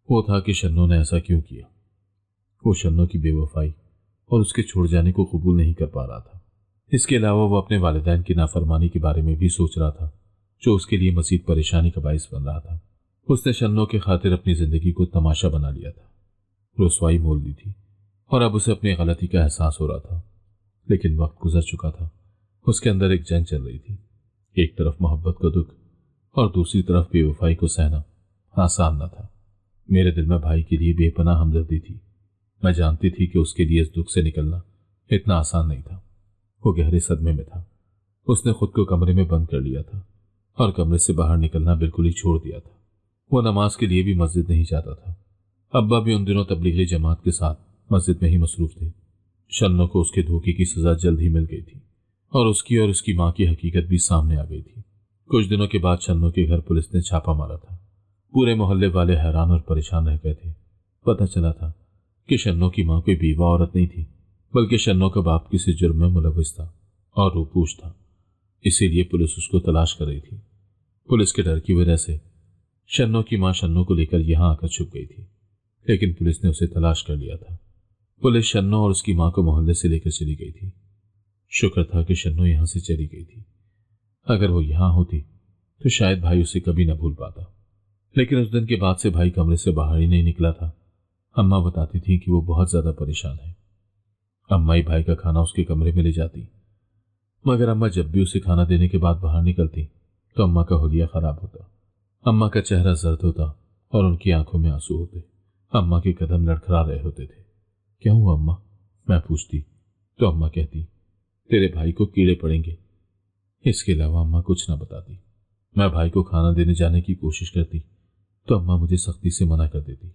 वो था कि शन्नो ने ऐसा क्यों किया। वो शन्नो की बेवफाई और उसके छोड़ जाने को कबूल नहीं कर पा रहा था। इसके अलावा वो अपने वालिदैन की नाफरमानी के बारे में भी सोच रहा था, जो उसके लिए मजीद परेशानी का बाइस बन रहा था। उसने शन्नो के खातिर अपनी जिंदगी को तमाशा बना लिया था, रुसवाई मोल ली थी, और अब उसे अपनी गलती का एहसास हो रहा था। लेकिन वक्त गुजर चुका था। उसके अंदर एक जंग चल रही थी। एक तरफ मोहब्बत का दुख और दूसरी तरफ बेवफाई को सहना आसान न था। मेरे दिल में भाई के लिए बेपनाह हमदर्दी थी। मैं जानती थी कि उसके लिए इस दुख से निकलना इतना आसान नहीं था। वो गहरे सदमे में था। उसने खुद को कमरे में बंद कर लिया था और कमरे से बाहर निकलना बिल्कुल ही छोड़ दिया था। वो नमाज के लिए भी मस्जिद नहीं जाता था। अब्बा भी उन दिनों तबलीगी जमात के साथ मस्जिद में ही मसरूफ थे। शन्नो को उसके धोखे की सजा जल्द ही मिल गई थी, और उसकी माँ की हकीकत भी सामने आ गई थी। कुछ दिनों के बाद शन्नो के घर पुलिस ने छापा मारा था। पूरे मोहल्ले वाले हैरान और परेशान रह गए थे। पता चला था कि शन्नो की माँ कोई बीवा औरत नहीं थी, बल्कि शन्नो का बाप किसी जुर्म में मुलविस था और रूपोश था। इसीलिए पुलिस उसको तलाश कर रही थी। पुलिस के डर की वजह से शन्नो की माँ शन्नो को लेकर यहां आकर छुप गई थी, लेकिन पुलिस ने उसे तलाश कर लिया था। पुलिस शन्नो और उसकी माँ को मोहल्ले से लेकर चली गई थी। शुक्र था कि शन्नो यहां से चली गई थी। अगर वो यहां होती तो शायद भाई उसे कभी न भूल पाता। लेकिन उस दिन के बाद से भाई कमरे से बाहर ही नहीं निकला था। अम्मा बताती थी कि वो बहुत ज्यादा परेशान है। अम्मा ही भाई का खाना उसके कमरे में ले जाती, मगर अम्मा जब भी उसे खाना देने के बाद बाहर निकलती तो अम्मा का हुलिया खराब होता। अम्मा का चेहरा जर्द होता और उनकी आंखों में आंसू होते। अम्मा के कदम लड़खड़ा रहे होते थे। क्या हुआ अम्मा? मैं पूछती तो अम्मा कहती, तेरे भाई को कीड़े पड़ेंगे। इसके अलावा अम्मा कुछ ना बताती। मैं भाई को खाना देने जाने की कोशिश करती तो अम्मा मुझे सख्ती से मना कर देती।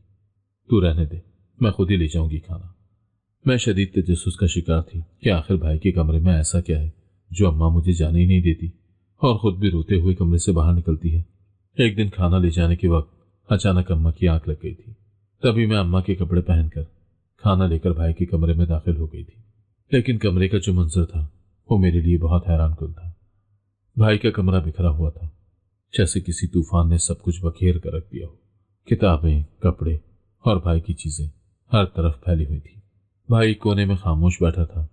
तू रहने दे, मैं खुद ही ले जाऊंगी खाना। मैं शदीद तजस्सुस का शिकार थी कि आखिर भाई के कमरे में ऐसा क्या है जो अम्मा मुझे जाने ही नहीं देती, और खुद भी रोते हुए कमरे से बाहर निकलती है। एक दिन खाना ले जाने के वक्त अचानक अम्मा की आंख लग गई थी। तभी मैं अम्मा के कपड़े पहनकर खाना लेकर भाई के कमरे में दाखिल हो गई थी। लेकिन कमरे का जो मंजर था वो मेरे लिए बहुत हैरानकुन था। भाई का कमरा बिखरा हुआ था, जैसे किसी तूफान ने सब कुछ बखेर कर रख दिया हो। किताबें, कपड़े और भाई की चीजें हर तरफ फैली हुई थी। भाई कोने में खामोश बैठा था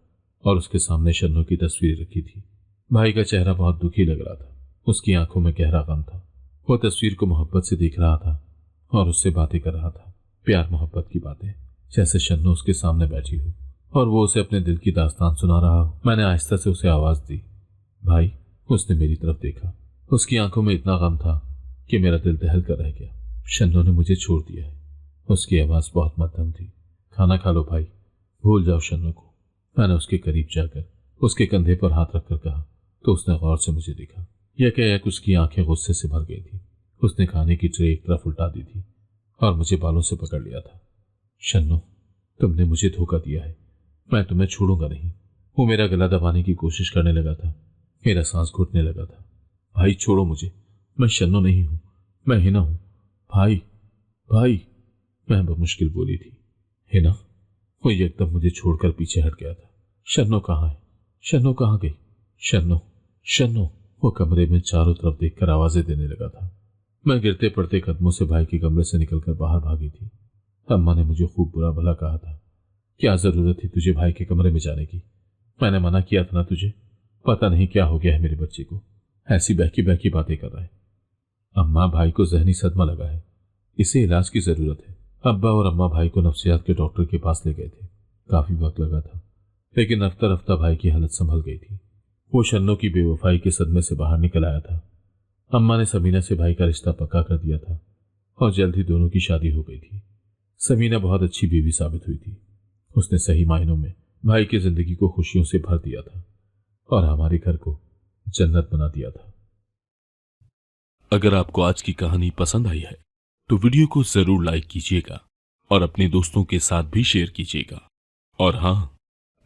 और उसके सामने शन्नो की तस्वीर रखी थी। भाई का चेहरा बहुत दुखी लग रहा था। उसकी आंखों में गहरा गम था। वो तस्वीर को मोहब्बत से देख रहा था और उससे बातें कर रहा था, प्यार मोहब्बत की बातें, जैसे शन्नो उसके सामने बैठी हो और वो उसे अपने दिल की दास्तान सुना रहा हो। मैंने आहिस्ता से उसे आवाज दी, भाई। उसने मेरी तरफ देखा। उसकी आंखों में इतना गम था कि मेरा दिल दहल कर रह गया। शन्नो ने मुझे छोड़ दिया है। उसकी आवाज बहुत मध्यम थी। खाना खा लो भाई, भूल जाओ शन्नो को। मैंने उसके करीब जाकर उसके कंधे पर हाथ रखकर कहा तो उसने गौर से मुझे देखा। यह कह उसकी आंखें गुस्से से भर गई थी। उसने खाने की ट्रे एक तरफ उल्टा दी थी और मुझे बालों से पकड़ लिया था। शन्नो, तुमने मुझे धोखा दिया है, मैं तुम्हें छोड़ूंगा नहीं। वो मेरा गला दबाने की कोशिश करने लगा था। मेरा सांस घुटने लगा था। भाई छोड़ो मुझे, मैं शन्नो नहीं हूं, मैं हिना हूं। भाई भाई, मैं बमुश्किल बोली थी। हिना? वो एकदम मुझे छोड़कर पीछे हट गया था। शन्नो कहाँ है? शन्नो कहाँ गई? शन्नो, शन्नो। वो कमरे में चारों तरफ देखकर आवाजें देने लगा था। मैं गिरते पड़ते कदमों से भाई के कमरे से निकलकर बाहर भागी थी। अम्मा ने मुझे खूब बुरा भला कहा था। क्या जरूरत थी तुझे भाई के कमरे में जाने की? मैंने मना किया था ना तुझे। पता नहीं क्या हो गया है मेरे बच्चे को, ऐसी बहकी बहकी बातें कर रहा है। अम्मा, भाई को जहनी सदमा लगा है, इसे इलाज की जरूरत है। अब्बा और अम्मा भाई को नफ्सियात के डॉक्टर के पास ले गए थे। काफी वक्त लगा था, लेकिन रफ्ता रफ्ता भाई की हालत संभल गई थी। वो शन्नो की बेवफाई के सदमे से बाहर निकल आया था। अम्मा ने समीना से भाई का रिश्ता पक्का कर दिया था और जल्द ही दोनों की शादी हो गई थी। समीना बहुत अच्छी बीवी साबित हुई थी। उसने सही मायनों में भाई की जिंदगी को खुशियों से भर दिया था और हमारे घर को जन्नत बना दिया था। अगर आपको आज की कहानी पसंद आई है तो वीडियो को जरूर लाइक कीजिएगा और अपने दोस्तों के साथ भी शेयर कीजिएगा। और हाँ,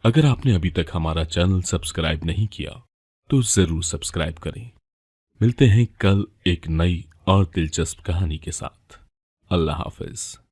अगर आपने अभी तक हमारा चैनल सब्सक्राइब नहीं किया तो जरूर सब्सक्राइब करें। मिलते हैं कल एक नई और दिलचस्प कहानी के साथ। अल्लाह हाफिज।